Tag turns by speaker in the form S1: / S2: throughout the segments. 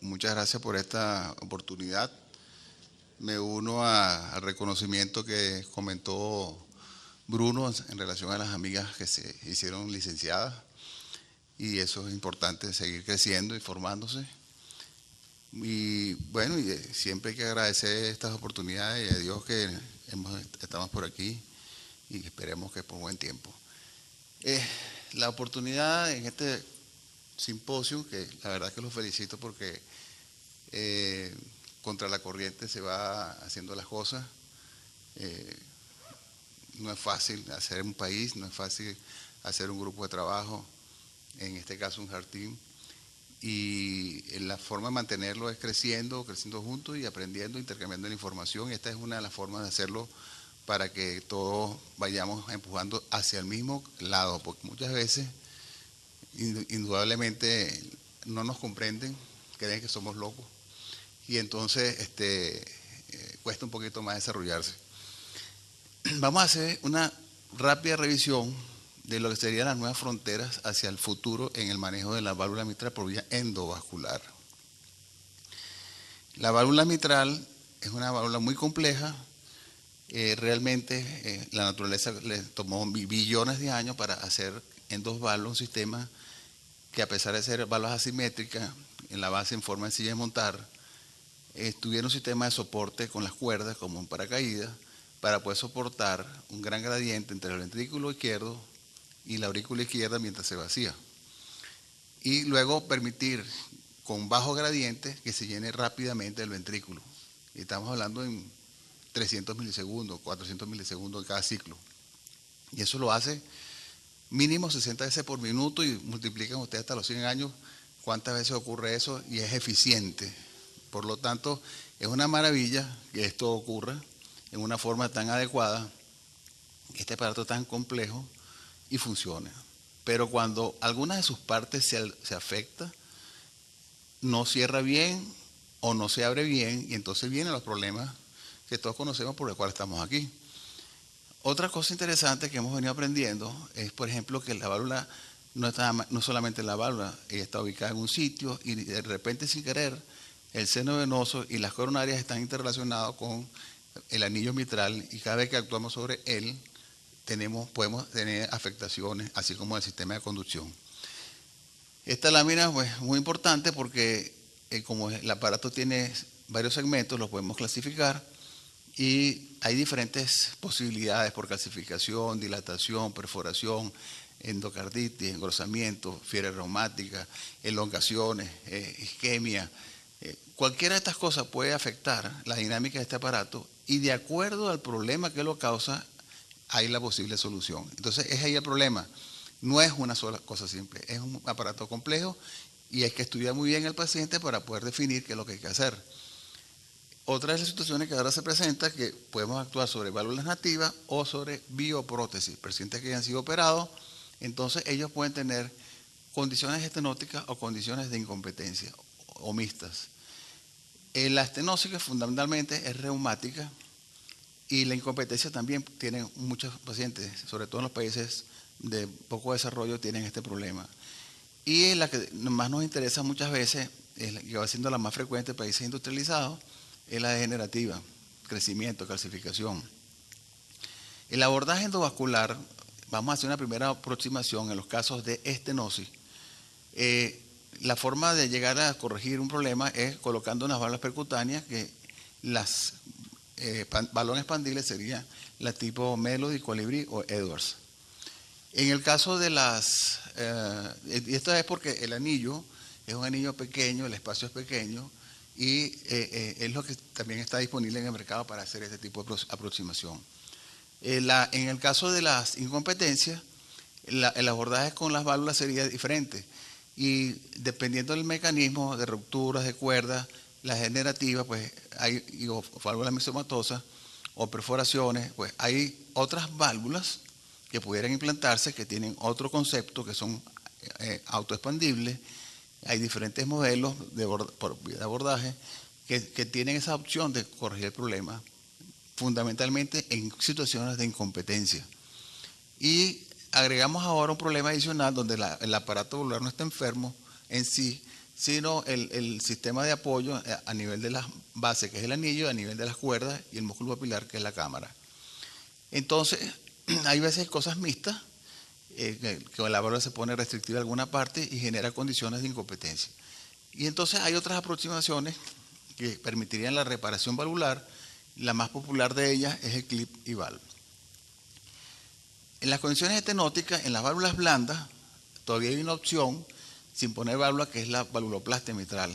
S1: muchas gracias por esta oportunidad. Me uno al reconocimiento que comentó Bruno en relación a las amigas que se hicieron licenciadas, y eso es importante, seguir creciendo y formándose. Y bueno, siempre hay que agradecer estas oportunidades y a Dios que estamos por aquí y esperemos que por buen tiempo. La oportunidad en este simposio, que la verdad que los felicito porque contra la corriente se va haciendo las cosas. No es fácil hacer un país, no es fácil hacer un grupo de trabajo, en este caso un jardín, y la forma de mantenerlo es creciendo juntos y aprendiendo, intercambiando la información. Esta es una de las formas de hacerlo para que todos vayamos empujando hacia el mismo lado, porque muchas veces indudablemente no nos comprenden, creen que somos locos, y entonces cuesta un poquito más desarrollarse. Vamos a hacer una rápida revisión de lo que serían las nuevas fronteras hacia el futuro en el manejo de la válvula mitral por vía endovascular. La válvula mitral es una válvula muy compleja. Realmente la naturaleza le tomó billones de años para hacer en dos válvulas un sistema que, a pesar de ser válvulas asimétricas, en la base en forma de silla de montar, tuviera un sistema de soporte con las cuerdas como un paracaídas para poder soportar un gran gradiente entre el ventrículo izquierdo y la aurícula izquierda mientras se vacía. Y luego permitir con bajo gradiente que se llene rápidamente el ventrículo. Y estamos hablando en 300 milisegundos, 400 milisegundos en cada ciclo. Y eso lo hace mínimo 60 veces por minuto, y multiplican ustedes hasta los 100 años cuántas veces ocurre eso, y es eficiente. Por lo tanto, es una maravilla que esto ocurra en una forma tan adecuada, este aparato tan complejo, y funcione. Pero cuando alguna de sus partes se afecta, no cierra bien o no se abre bien, y entonces vienen los problemas que todos conocemos por los cuales estamos aquí. Otra cosa interesante que hemos venido aprendiendo es, por ejemplo, que la válvula no solamente la válvula, ella está ubicada en un sitio y de repente, sin querer, el seno venoso y las coronarias están interrelacionados con el anillo mitral, y cada vez que actuamos sobre él podemos tener afectaciones, así como el sistema de conducción. Esta lámina es pues, muy importante porque como el aparato tiene varios segmentos, los podemos clasificar, y hay diferentes posibilidades por calcificación, dilatación, perforación, endocarditis, engrosamiento, fiebre reumática, elongaciones, isquemia. Cualquiera de estas cosas puede afectar la dinámica de este aparato, y de acuerdo al problema que lo causa, hay la posible solución. Entonces, es ahí el problema. No es una sola cosa simple, es un aparato complejo, y hay que estudiar muy bien el paciente para poder definir qué es lo que hay que hacer. Otra de las situaciones que ahora se presenta es que podemos actuar sobre válvulas nativas o sobre bioprótesis. Pacientes que hayan sido operados, entonces ellos pueden tener condiciones estenóticas o condiciones de incompetencia o mixtas. La estenótica fundamentalmente es reumática, y la incompetencia también tienen muchos pacientes, sobre todo en los países de poco desarrollo, tienen este problema. Y la que más nos interesa muchas veces, que va siendo la más frecuente en países industrializados, es la degenerativa, crecimiento, calcificación. El abordaje endovascular, vamos a hacer una primera aproximación en los casos de estenosis. La forma de llegar a corregir un problema es colocando unas válvulas percutáneas, que las balones expandibles serían la tipo Melody, Colibrí o Edwards. En el caso de las, y esto es porque el anillo es un anillo pequeño, el espacio es pequeño, y es lo que también está disponible en el mercado para hacer este tipo de aproximación. En el caso de las incompetencias, el abordaje con las válvulas sería diferente, y dependiendo del mecanismo de rupturas de cuerdas, las generativas, pues hay válvulas misomatosas o perforaciones, pues hay otras válvulas que pudieran implantarse que tienen otro concepto, que son autoexpandibles. Hay diferentes modelos de abordaje que tienen esa opción de corregir el problema, fundamentalmente en situaciones de incompetencia. Y agregamos ahora un problema adicional donde el aparato valvular no está enfermo en sí, sino el sistema de apoyo a nivel de las bases, que es el anillo, a nivel de las cuerdas, y el músculo papilar, que es la cámara. Entonces, hay veces cosas mixtas, que la válvula se pone restrictiva en alguna parte y genera condiciones de incompetencia. Y entonces hay otras aproximaciones que permitirían la reparación valvular. La más popular de ellas es el clip y valve. En las condiciones estenóticas, en las válvulas blandas, todavía hay una opción sin poner válvula, que es la valvuloplastia mitral.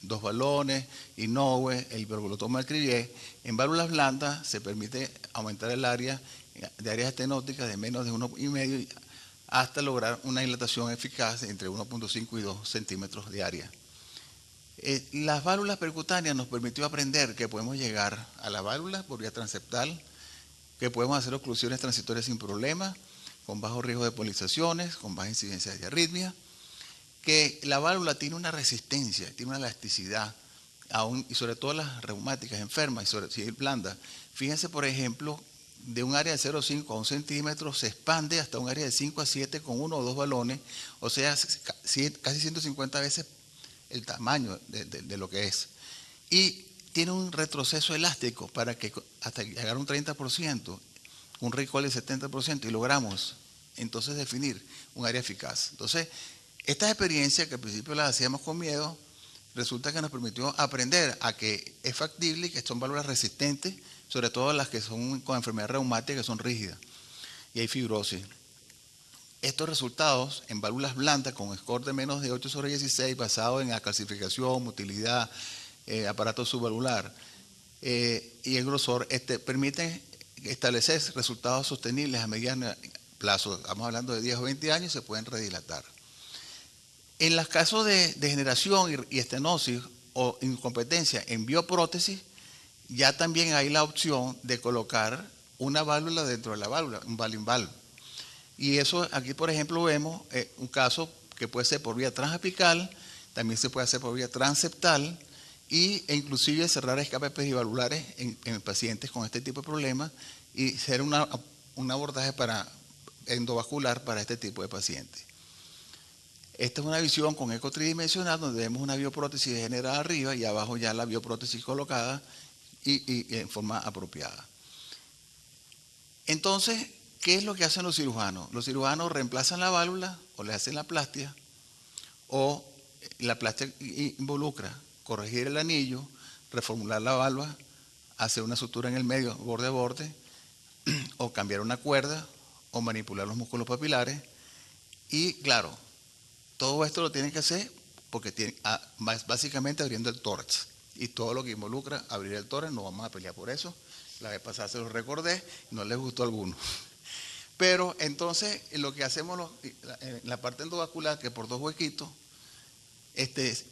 S1: 2 balones, Inoue, el valvulotomo de Crivier. En válvulas blandas se permite aumentar el área de áreas estenóticas de menos de 1,5 hasta lograr una dilatación eficaz entre 1,5 y 2 centímetros de área. Las válvulas percutáneas nos permitió aprender que podemos llegar a la válvula por vía transeptal, que podemos hacer oclusiones transitorias sin problema, con bajo riesgo de polizaciones, con baja incidencia de arritmia, que la válvula tiene una resistencia, tiene una elasticidad, aún, y sobre todo las reumáticas enfermas, y si es blanda. Fíjense, por ejemplo, de un área de 0,5 a 1 centímetro se expande hasta un área de 5 a 7 con 1 o 2 balones, o sea, casi 150 veces el tamaño de lo que es. Y tiene un retroceso elástico para que hasta llegar a un 30%, un recoil del 70%, y logramos entonces definir un área eficaz. Entonces, estas experiencias que al principio las hacíamos con miedo, resulta que nos permitió aprender a que es factible y que son válvulas resistentes, sobre todo las que son con enfermedad reumática, que son rígidas, y hay fibrosis. Estos resultados en válvulas blandas con score de menos de 8/16, basado en la calcificación, motilidad, aparato subvalvular y el grosor, permiten establecer resultados sostenibles a mediano plazo. Estamos hablando de 10 o 20 años, se pueden redilatar. En los casos de degeneración y estenosis o incompetencia en bioprótesis, ya también hay la opción de colocar una válvula dentro de la válvula, un valve-in-valve. Y eso aquí, por ejemplo, vemos un caso que puede ser por vía transapical, también se puede hacer por vía transeptal, e inclusive cerrar escapes perivalvulares en pacientes con este tipo de problemas y ser un abordaje endovascular para este tipo de pacientes. Esta es una visión con eco tridimensional donde vemos una bioprótesis degenerada arriba y abajo ya la bioprótesis colocada y en forma apropiada. Entonces, ¿qué es lo que hacen los cirujanos? Los cirujanos reemplazan la válvula o le hacen la plastia, o la plastia involucra corregir el anillo, reformular la válvula, hacer una sutura en el medio, borde a borde, o cambiar una cuerda, o manipular los músculos papilares. Y claro, todo esto lo tienen que hacer porque básicamente abriendo el tórax. Y todo lo que involucra abrir el tórax, no vamos a pelear por eso. La vez pasada se los recordé, no les gustó a alguno. Pero entonces lo que hacemos en la parte endovascular, que por 2 huequitos,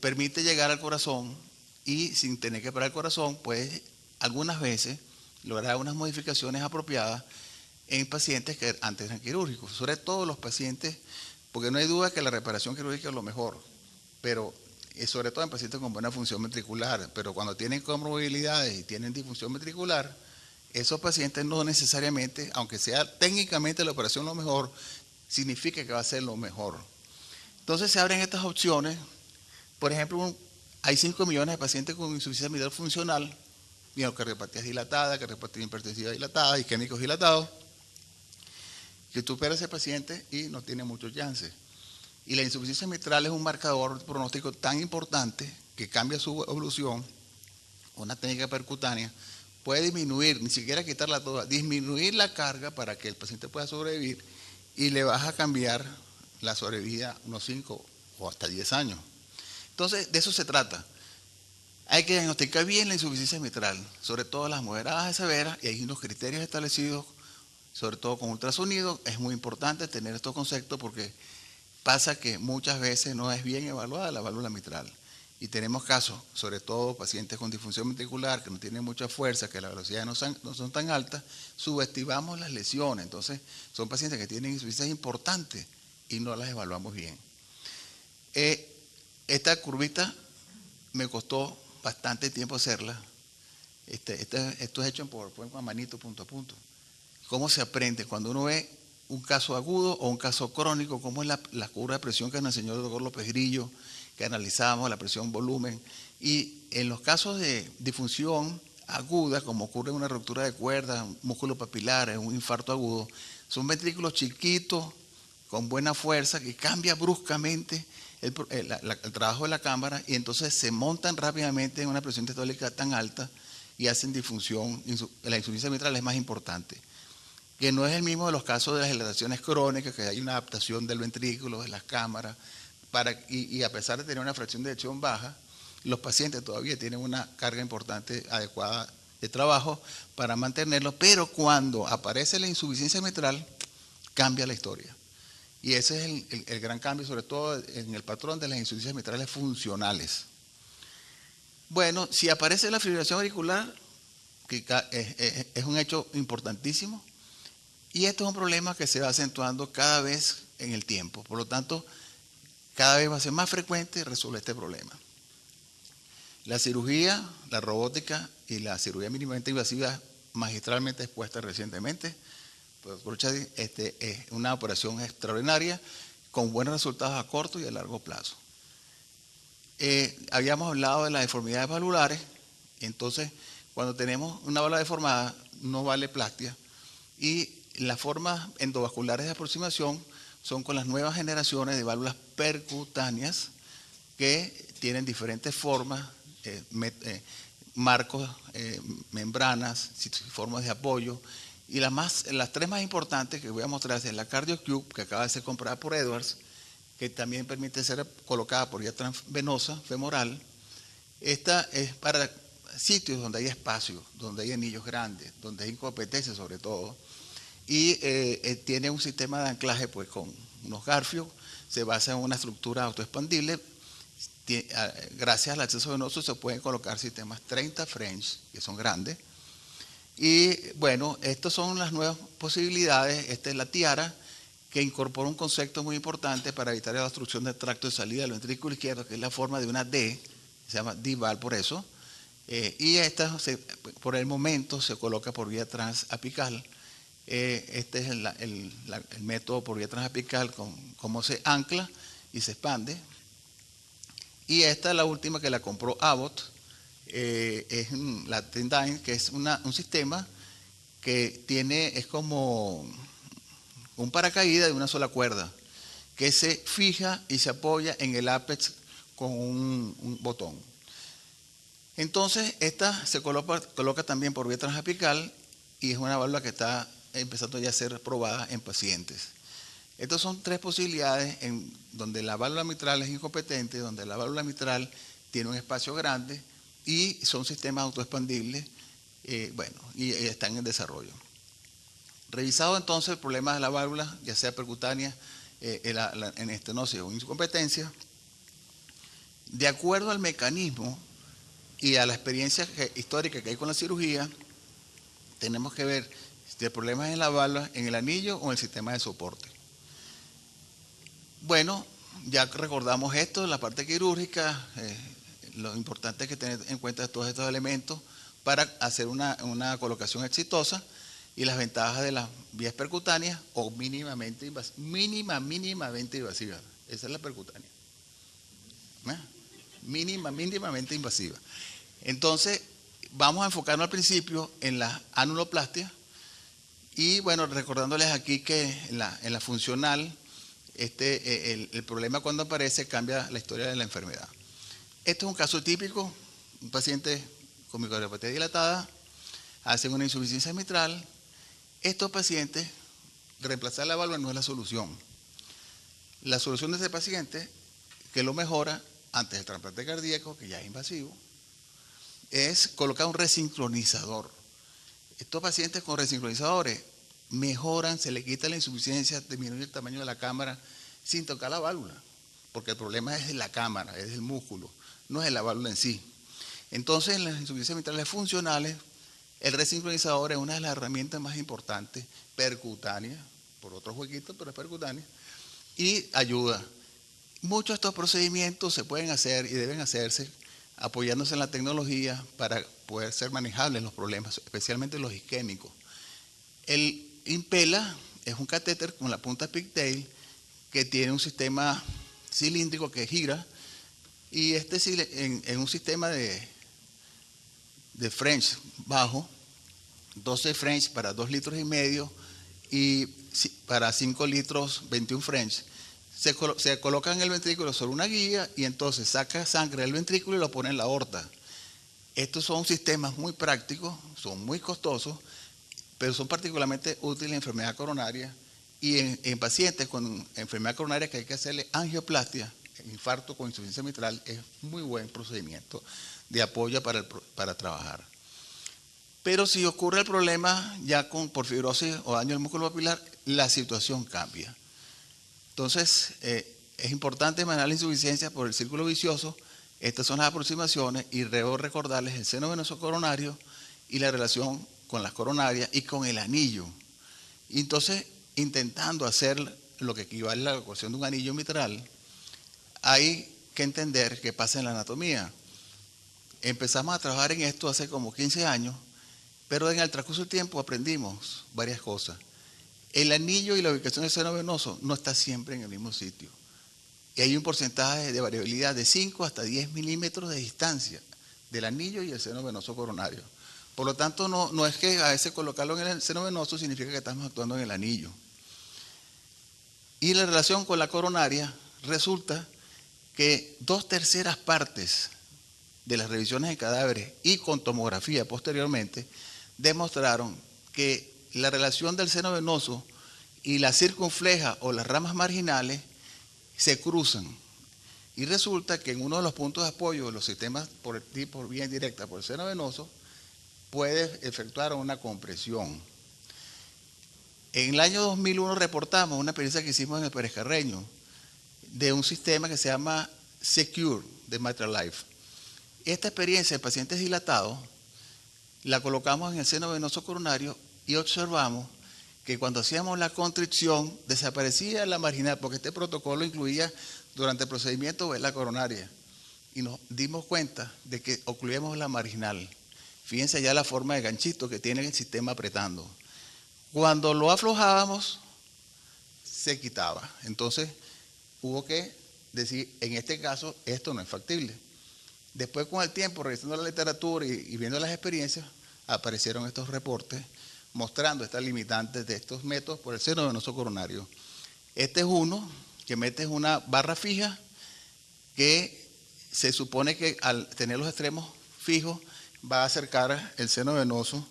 S1: permite llegar al corazón y sin tener que parar el corazón, puede algunas veces lograr unas modificaciones apropiadas en pacientes que antes eran quirúrgicos, sobre todo los pacientes, porque no hay duda que la reparación quirúrgica es lo mejor, pero sobre todo en pacientes con buena función ventricular, pero cuando tienen comorbilidades y tienen disfunción ventricular, esos pacientes no necesariamente, aunque sea técnicamente la operación lo mejor, significa que va a ser lo mejor. Entonces se abren estas opciones. Por ejemplo, hay 5 millones de pacientes con insuficiencia mitral funcional, miocardiopatía dilatada, cardiopatía hipertensiva dilatada, isquémicos dilatados, que tú operas a ese paciente y no tiene muchos chances. Y la insuficiencia mitral es un marcador pronóstico tan importante que cambia su evolución. Una técnica percutánea puede disminuir, ni siquiera quitarla toda, disminuir la carga para que el paciente pueda sobrevivir, y le vas a cambiar la sobrevida unos 5 o hasta 10 años. Entonces, de eso se trata. Hay que diagnosticar bien la insuficiencia mitral, sobre todo las moderadas y severas, y hay unos criterios establecidos, sobre todo con ultrasonido. Es muy importante tener estos conceptos porque pasa que muchas veces no es bien evaluada la válvula mitral. Y tenemos casos, sobre todo pacientes con disfunción ventricular, que no tienen mucha fuerza, que las velocidades no son tan altas, subestimamos las lesiones. Entonces, son pacientes que tienen insuficiencias importantes y no las evaluamos bien. Esta curvita me costó bastante tiempo hacerla. Esto es hecho en PowerPoint con manito, punto a punto. ¿Cómo se aprende? Cuando uno ve un caso agudo o un caso crónico, como es la curva de presión que nos enseñó el doctor López Grillo, que analizábamos, la presión, volumen, y en los casos de disfunción aguda, como ocurre en una ruptura de cuerdas, un músculo papilar, un infarto agudo, son ventrículos chiquitos, con buena fuerza, que cambia bruscamente el trabajo de la cámara y entonces se montan rápidamente en una presión diastólica tan alta y hacen disfunción. La insuficiencia mitral es más importante, que no es el mismo de los casos de las dilataciones crónicas, que hay una adaptación del ventrículo, de las cámaras, y a pesar de tener una fracción de eyección baja, los pacientes todavía tienen una carga importante, adecuada de trabajo para mantenerlo, pero cuando aparece la insuficiencia mitral, cambia la historia. Y ese es el gran cambio, sobre todo en el patrón de las insuficiencias mitrales funcionales. Bueno, si aparece la fibrilación auricular, que es un hecho importantísimo, y esto es un problema que se va acentuando cada vez en el tiempo. Por lo tanto, cada vez va a ser más frecuente resolver este problema. La cirugía, la robótica y la cirugía mínimamente invasiva, magistralmente expuesta recientemente, es una operación extraordinaria con buenos resultados a corto y a largo plazo. Habíamos hablado de las deformidades valvulares, entonces cuando tenemos una válvula deformada no vale plastia, y las formas endovasculares de aproximación son con las nuevas generaciones de válvulas percutáneas que tienen diferentes formas, marcos, membranas, formas de apoyo. Y las tres más importantes que voy a mostrar es la CardioCube, que acaba de ser comprada por Edwards, que también permite ser colocada por vía transvenosa femoral. Esta es para sitios donde hay espacio, donde hay anillos grandes, donde hay incompetencia sobre todo, y tiene un sistema de anclaje pues con unos garfios, se basa en una estructura autoexpandible. Gracias al acceso venoso se pueden colocar sistemas 30 French, que son grandes. Y bueno, estas son las nuevas posibilidades. Esta es la tiara, que incorpora un concepto muy importante para evitar la obstrucción del tracto de salida del ventrículo izquierdo, que es la forma de una D, se llama D-valve por eso. Y esta, por el momento, se coloca por vía transapical. Este es el método por vía transapical, cómo se ancla y se expande. Y esta es la última, que la compró Abbott, es la Tendyne, que es un sistema que es como un paracaídas de una sola cuerda, que se fija y se apoya en el ápex con un botón. Entonces, esta se coloca también por vía transapical y es una válvula que está empezando ya a ser probada en pacientes. Estas son tres posibilidades en donde la válvula mitral es incompetente, donde la válvula mitral tiene un espacio grande y son sistemas autoexpandibles, y están en desarrollo. Revisado entonces el problema de la válvula, ya sea percutánea, en estenosis o incompetencia, de acuerdo al mecanismo y a la experiencia histórica que hay con la cirugía, tenemos que ver si el problema es en la válvula, en el anillo o en el sistema de soporte. Bueno, ya recordamos esto, la parte quirúrgica, lo importante es que tener en cuenta todos estos elementos para hacer una colocación exitosa, y las ventajas de las vías percutáneas o mínimamente invasivas. Mínimamente invasiva. Esa es la percutánea. Mínimamente invasiva. Entonces, vamos a enfocarnos al principio en la anuloplastia. Y bueno, recordándoles aquí que en la funcional, el problema cuando aparece cambia la historia de la enfermedad. Este es un caso típico, un paciente con miocardiopatía dilatada, hacen una insuficiencia mitral. Estos pacientes, reemplazar la válvula no es la solución. La solución de este paciente, que lo mejora antes del trasplante cardíaco, que ya es invasivo, es colocar un resincronizador. Estos pacientes con resincronizadores mejoran, se le quita la insuficiencia, disminuye el tamaño de la cámara sin tocar la válvula, porque el problema es de la cámara, es del músculo, no es de la válvula en sí. Entonces, en las insuficiencias mitrales funcionales, el resincronizador es una de las herramientas más importantes, percutánea, por otros jueguitos, pero es percutánea, y ayuda. Muchos de estos procedimientos se pueden hacer y deben hacerse apoyándose en la tecnología para poder ser manejables los problemas, especialmente los isquémicos. El Impella es un catéter con la punta pigtail que tiene un sistema cilíndrico que gira Y en un sistema de French bajo, 12 French para 2,5 litros y para 5 litros 21 French, se coloca en el ventrículo sobre una guía y entonces saca sangre del ventrículo y lo pone en la aorta. Estos son sistemas muy prácticos, son muy costosos, pero son particularmente útiles en enfermedad coronaria y en pacientes con enfermedad coronaria que hay que hacerle angioplastia, infarto con insuficiencia mitral, es muy buen procedimiento de apoyo para trabajar. Pero si ocurre el problema ya por fibrosis o daño del músculo papilar, la situación cambia. Entonces, es importante manejar la insuficiencia por el círculo vicioso. Estas son las aproximaciones y debo recordarles el seno venoso coronario y la relación con las coronarias y con el anillo. Y entonces, intentando hacer lo que equivale a la ecuación de un anillo mitral, hay que entender qué pasa en la anatomía. Empezamos a trabajar en esto hace como 15 años, pero en el transcurso del tiempo aprendimos varias cosas. El anillo y la ubicación del seno venoso no está siempre en el mismo sitio. Y hay un porcentaje de variabilidad de 5 hasta 10 milímetros de distancia del anillo y el seno venoso coronario. Por lo tanto, no es que a veces colocarlo en el seno venoso significa que estamos actuando en el anillo. Y la relación con la coronaria resulta que 2/3 partes de las revisiones de cadáveres y con tomografía posteriormente demostraron que la relación del seno venoso y la circunfleja o las ramas marginales se cruzan. Y resulta que en uno de los puntos de apoyo de los sistemas por vía indirecta por el seno venoso puede efectuar una compresión. En el año 2001 reportamos una experiencia que hicimos en el Pérez Carreño de un sistema que se llama Secure de MitraLife. Esta experiencia de pacientes dilatados la colocamos en el seno venoso coronario y observamos que cuando hacíamos la constricción desaparecía la marginal, porque este protocolo incluía durante el procedimiento ver la coronaria. Y nos dimos cuenta de que ocluíamos la marginal. Fíjense ya la forma de ganchito que tiene el sistema apretando. Cuando lo aflojábamos, se quitaba. Entonces, hubo que decir, en este caso, esto no es factible. Después, con el tiempo, revisando la literatura y viendo las experiencias, aparecieron estos reportes mostrando estas limitantes de estos métodos por el seno venoso coronario. Este es uno que metes una barra fija que se supone que al tener los extremos fijos va a acercar el seno venoso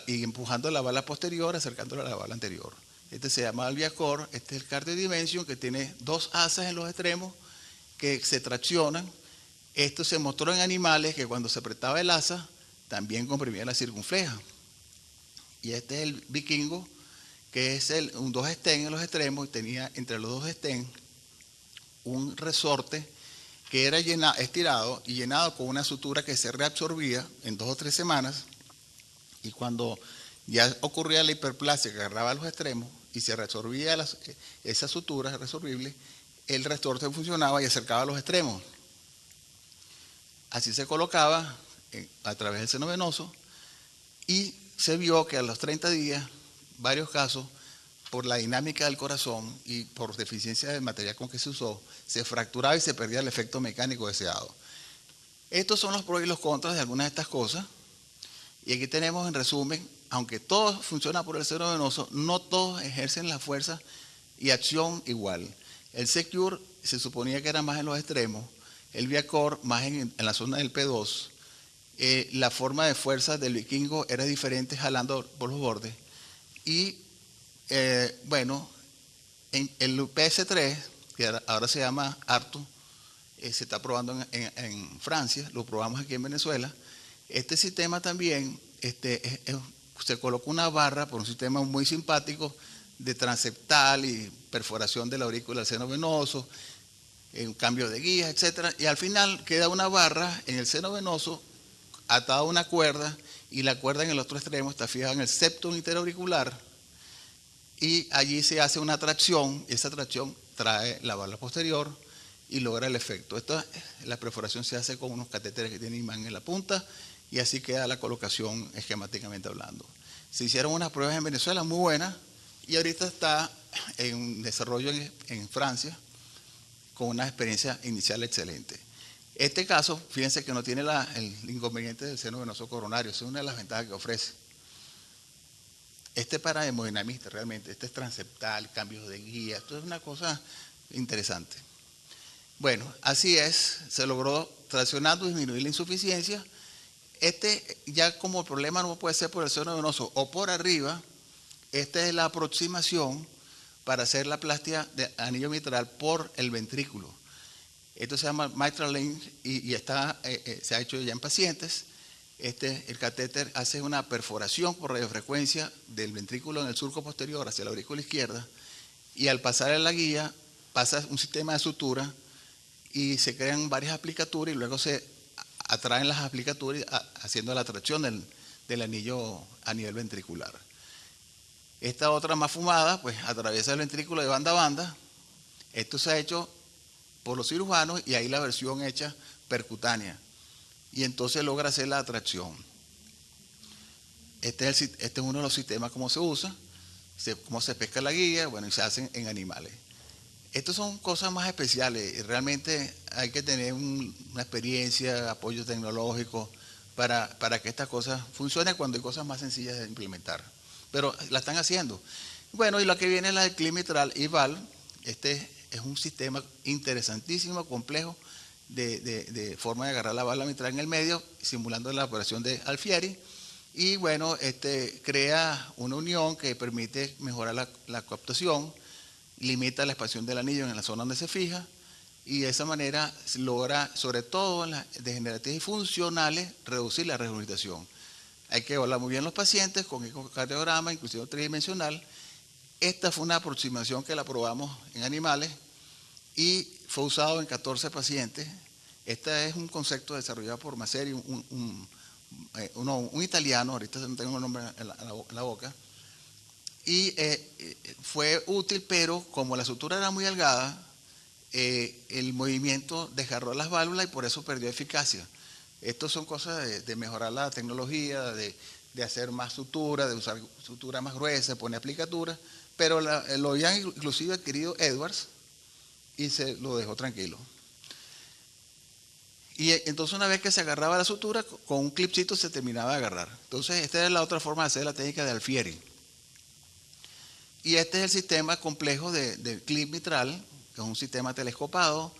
S1: y empujando la bala posterior, acercándola a la bala anterior. Este se llama Albiacor, este es el Cardio Dimension, que tiene 2 asas en los extremos que se traccionan. Esto se mostró en animales que cuando se apretaba el asa, también comprimía la circunfleja. Y este es el Vikingo, que es un 2 stents en los extremos, y tenía entre los 2 stents un resorte que era estirado y llenado con una sutura que se reabsorbía en 2 o 3 semanas, y cuando ya ocurría la hiperplasia que agarraba los extremos y se reabsorbía esa sutura resorbible, el resorte funcionaba y acercaba a los extremos. Así se colocaba a través del seno venoso y se vio que a los 30 días, varios casos, por la dinámica del corazón y por deficiencia del material con que se usó, se fracturaba y se perdía el efecto mecánico deseado. Estos son los pros y los contras de algunas de estas cosas. Y aquí tenemos en resumen, aunque todo funciona por el seno venoso, no todos ejercen la fuerza y acción igual. El Secure se suponía que era más en los extremos, el Viacor más en la zona del P2. La forma de fuerza del Vikingo era diferente, jalando por los bordes. Y bueno, en el PS3, que ahora se llama Arto, se está probando en Francia, lo probamos aquí en Venezuela. Este sistema también se colocó una barra por un sistema muy simpático de transeptal y perforación de la aurícula del seno venoso, un cambio de guías, etc. Y al final queda una barra en el seno venoso atada a una cuerda, y la cuerda en el otro extremo está fijada en el septum interauricular, y allí se hace una tracción, y esa tracción trae la bala posterior y logra el efecto. La perforación se hace con unos catéteres que tienen imán en la punta, y así queda la colocación esquemáticamente hablando. Se hicieron unas pruebas en Venezuela muy buenas, y ahorita está en desarrollo en Francia, con una experiencia inicial excelente. Este caso, fíjense que no tiene el inconveniente del seno venoso coronario, esa es una de las ventajas que ofrece. Este es para hemodinamista realmente, este es transeptal, cambios de guía, esto es una cosa interesante. Bueno, así es, se logró traccionando, disminuir la insuficiencia. Este ya como problema no puede ser por el seno venoso o por arriba, esta es la aproximación para hacer la plastia de anillo mitral por el ventrículo. Esto se llama mitral link y se ha hecho ya en pacientes. El catéter hace una perforación por radiofrecuencia del ventrículo en el surco posterior hacia la aurícula izquierda y al pasar en la guía pasa un sistema de sutura y se crean varias aplicaturas y luego se atraen las aplicaturas haciendo la atracción del anillo a nivel ventricular. Esta otra más fumada, pues atraviesa el ventrículo de banda a banda. Esto se ha hecho por los cirujanos y ahí la versión hecha percutánea. Y entonces logra hacer la atracción. Este es uno de los sistemas como se usa, cómo se pesca la guía, bueno, y se hacen en animales. Estas son cosas más especiales y realmente hay que tener una experiencia, apoyo tecnológico para que estas cosas funcionen cuando hay cosas más sencillas de implementar. Pero la están haciendo. Bueno, y lo que viene es la del clip mitral y valve. Este es un sistema interesantísimo, complejo, de forma de agarrar la válvula mitral en el medio, simulando la operación de Alfieri. Y bueno, crea una unión que permite mejorar la coaptación, limita la expansión del anillo en la zona donde se fija, y de esa manera logra, sobre todo en las degenerativas y funcionales, reducir la regurgitación. Hay que evaluar muy bien los pacientes con ecocardiograma, inclusive tridimensional. Esta fue una aproximación que la probamos en animales y fue usado en 14 pacientes. Este es un concepto desarrollado por Masseri, un italiano, ahorita no tengo el nombre en la boca, y fue útil, pero como la sutura era muy delgada, el movimiento desgarró las válvulas y por eso perdió eficacia. Estas son cosas de mejorar la tecnología, de hacer más sutura, de usar sutura más gruesa, poner aplicatura, pero lo habían inclusive adquirido Edwards y se lo dejó tranquilo. Y entonces una vez que se agarraba la sutura, con un clipcito se terminaba de agarrar. Entonces esta es la otra forma de hacer la técnica de Alfieri. Y este es el sistema complejo del clip mitral, que es un sistema telescopado.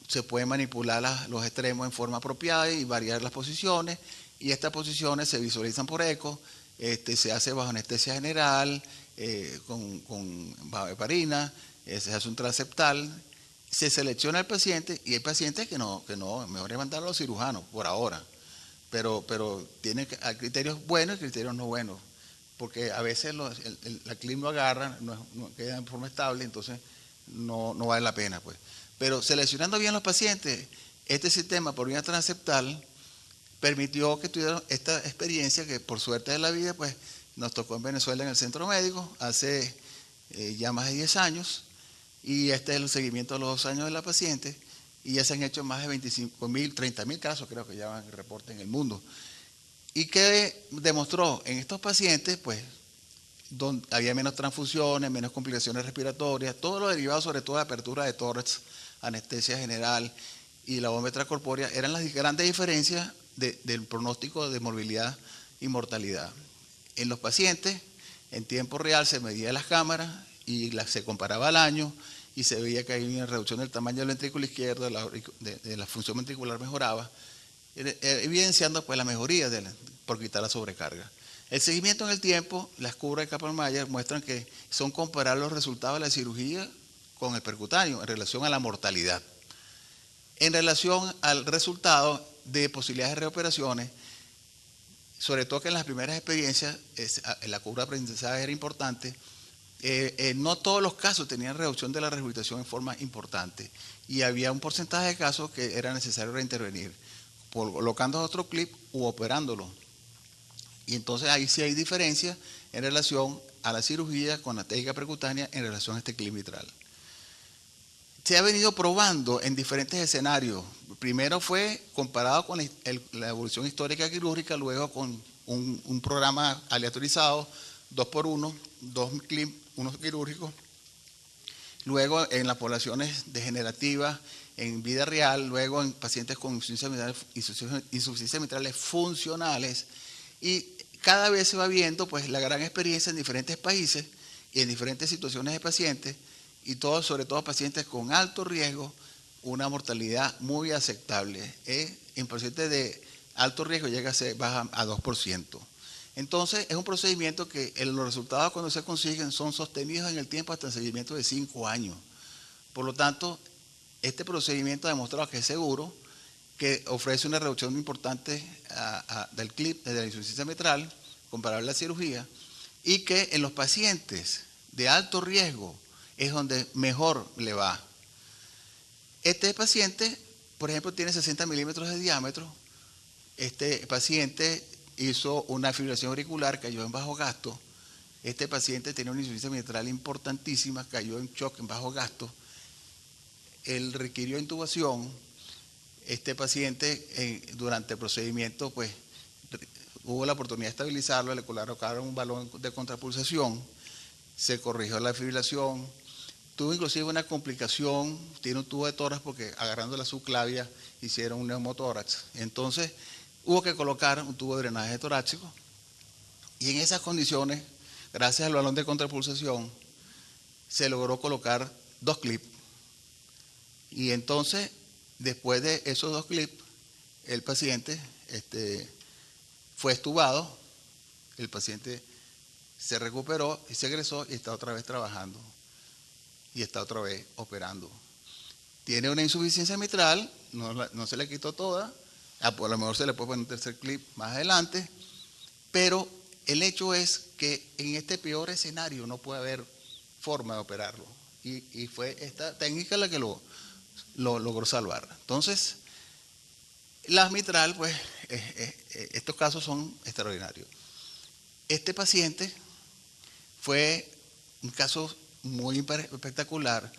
S1: Se pueden manipular los extremos en forma apropiada y variar las posiciones. Y estas posiciones se visualizan por eco. Se hace bajo anestesia general, bajo heparina, se hace un transeptal. Se selecciona el paciente y hay pacientes que no, mejor es mandarlo a los cirujanos por ahora. Pero hay criterios buenos y criterios no buenos. Porque a veces la clip no agarra, no queda en forma estable, entonces no vale la pena, pues. Pero seleccionando bien los pacientes, este sistema por vía transeptal permitió que tuvieran esta experiencia que por suerte de la vida, pues nos tocó en Venezuela en el centro médico hace ya más de 10 años, y este es el seguimiento de los 2 años de la paciente, y ya se han hecho más de 25.000, 30.000 casos, creo que ya van en reporte en el mundo. ¿Y qué demostró? En estos pacientes, pues, donde había menos transfusiones, menos complicaciones respiratorias, todo lo derivado sobre todo de apertura de tórax, anestesia general y la bomba extracorpórea, eran las grandes diferencias del pronóstico de morbilidad y mortalidad. En los pacientes, en tiempo real se medía las cámaras y se comparaba al año y se veía que había una reducción del tamaño del ventrículo izquierdo, de la función ventricular mejoraba, evidenciando pues la mejoría por quitar la sobrecarga. El seguimiento en el tiempo, las curvas de Kaplan-Meier muestran que son comparables los resultados de la cirugía con el percutáneo en relación a la mortalidad. En relación al resultado de posibilidades de reoperaciones, sobre todo que en las primeras experiencias la curva de aprendizaje era importante, no todos los casos tenían reducción de la regurgitación en forma importante y había un porcentaje de casos que era necesario reintervenir, colocando otro clip u operándolo. Y entonces ahí sí hay diferencia en relación a la cirugía con la técnica percutánea en relación a este clip mitral. Se ha venido probando en diferentes escenarios. Primero fue comparado con la evolución histórica quirúrgica, luego con un programa aleatorizado, 2x1, 2 clips, 1 quirúrgico. luego en las poblaciones degenerativas, en vida real, luego en pacientes con insuficiencias mitrales funcionales, y cada vez se va viendo pues la gran experiencia en diferentes países y en diferentes situaciones de pacientes, y todos, sobre todo pacientes con alto riesgo, una mortalidad muy aceptable. En pacientes de alto riesgo llega a ser baja a 2%. Entonces es un procedimiento que los resultados cuando se consiguen son sostenidos en el tiempo hasta el seguimiento de 5 años. Por lo tanto, este procedimiento ha demostrado que es seguro, que ofrece una reducción importante del CLIP, de la insuficiencia mitral, comparable a la cirugía, y que en los pacientes de alto riesgo es donde mejor le va. Este paciente, por ejemplo, tiene 60 milímetros de diámetro. Este paciente hizo una fibrilación auricular, cayó en bajo gasto. Este paciente tenía una insuficiencia mitral importantísima, cayó en shock en bajo gasto. Él requirió intubación. Este paciente, durante el procedimiento, pues, hubo la oportunidad de estabilizarlo, le colocaron un balón de contrapulsación, se corrigió la fibrilación, tuvo inclusive una complicación, tiene un tubo de tórax porque agarrando la subclavia hicieron un neumotórax. Entonces, hubo que colocar un tubo de drenaje torácico, y en esas condiciones, gracias al balón de contrapulsación, se logró colocar 2 clips. Y entonces, después de esos 2 clips, el paciente fue extubado, el paciente se recuperó y se egresó y está otra vez trabajando y está otra vez operando. Tiene una insuficiencia mitral, no se le quitó toda, por lo mejor se le puede poner un tercer clip más adelante, pero el hecho es que en este peor escenario no puede haber forma de operarlo, y fue esta técnica la que lo logró salvar. Entonces, la mitral, pues, estos casos son extraordinarios. Este paciente fue un caso muy espectacular.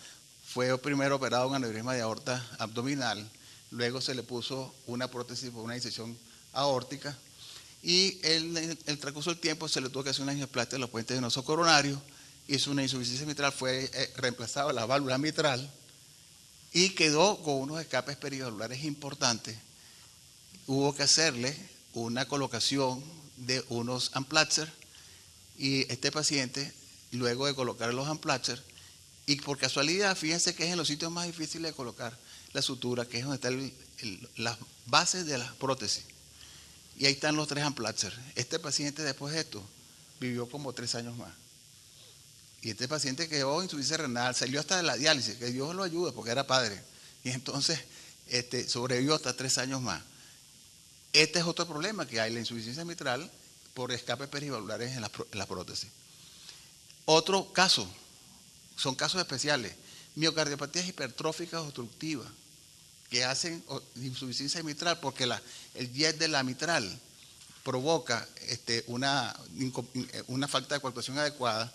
S1: Fue primero operado un aneurisma de aorta abdominal, luego se le puso una prótesis por una disección aórtica, y en el transcurso del tiempo se le tuvo que hacer una angioplastia de los puentes venosos coronarios, hizo una insuficiencia mitral, fue reemplazado la válvula mitral y quedó con unos escapes perivalvulares importantes. Hubo que hacerle una colocación de unos Amplatzer, y este paciente, luego de colocar los Amplatzer, y por casualidad, fíjense que es en los sitios más difíciles de colocar la sutura, que es donde están las bases de las prótesis, y ahí están los 3 Amplatzer. Este paciente, después de esto, vivió como 3 años más. Y este paciente quedó insuficiencia renal, salió hasta de la diálisis, que Dios lo ayude porque era padre. Y entonces sobrevivió hasta 3 años más. Este es otro problema que hay, la insuficiencia mitral por escapes perivalvulares en las prótesis. Otro caso, son casos especiales, miocardiopatías hipertróficas obstructivas, que hacen insuficiencia mitral porque el jet de la mitral provoca una falta de coartación adecuada,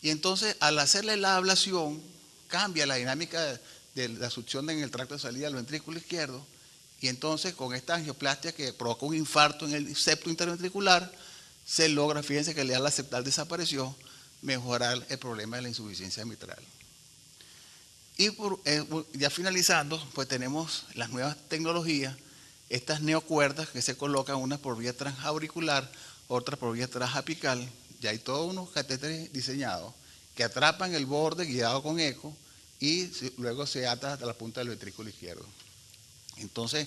S1: y entonces al hacerle la ablación cambia la dinámica de la succión en el tracto de salida del ventrículo izquierdo, y entonces con esta angioplastia que provoca un infarto en el septo interventricular, se logra, fíjense que el leal septal desapareció, mejorar el problema de la insuficiencia mitral. Y ya finalizando, pues tenemos las nuevas tecnologías, estas neocuerdas que se colocan, unas por vía transauricular, otras por vía transapical. Ya hay todos unos catéteres diseñados que atrapan el borde guiado con eco y luego se ata hasta la punta del ventrículo izquierdo. Entonces,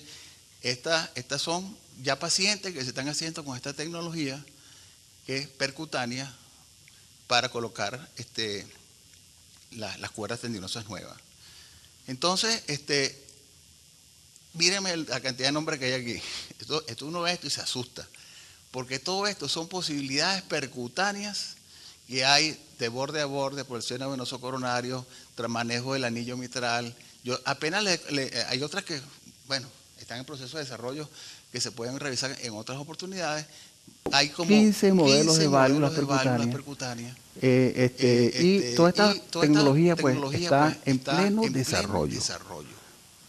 S1: estas son ya pacientes que se están haciendo con esta tecnología, que es percutánea, para colocar las cuerdas tendinosas nuevas. Entonces, mírenme la cantidad de nombres que hay aquí. Esto uno ve esto y se asusta, porque todo esto son posibilidades percutáneas que hay de borde a borde por el seno venoso coronario, tras manejo del anillo mitral. Hay otras que, bueno, están en proceso de desarrollo, que se pueden revisar en otras oportunidades. Hay como
S2: 15 modelos de válvulas
S1: percutáneas.
S2: Y toda esta tecnología pues está en pleno desarrollo.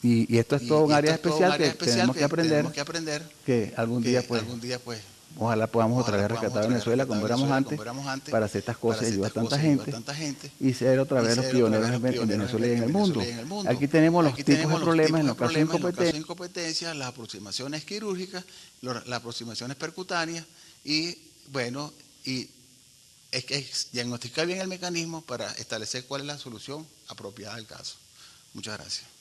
S2: Y esto es todo un área especial que tenemos que aprender, que algún día pues Ojalá podamos otra vez rescatar a Venezuela como éramos antes para hacer estas cosas y ayudar a tanta gente y ser otra vez los pioneros en Venezuela y en el mundo. Aquí tenemos los tipos de problemas en los casos de
S1: incompetencia, las aproximaciones quirúrgicas, las aproximaciones percutáneas y, bueno, y es que diagnosticar bien el mecanismo para establecer cuál es la solución apropiada del caso. Muchas gracias.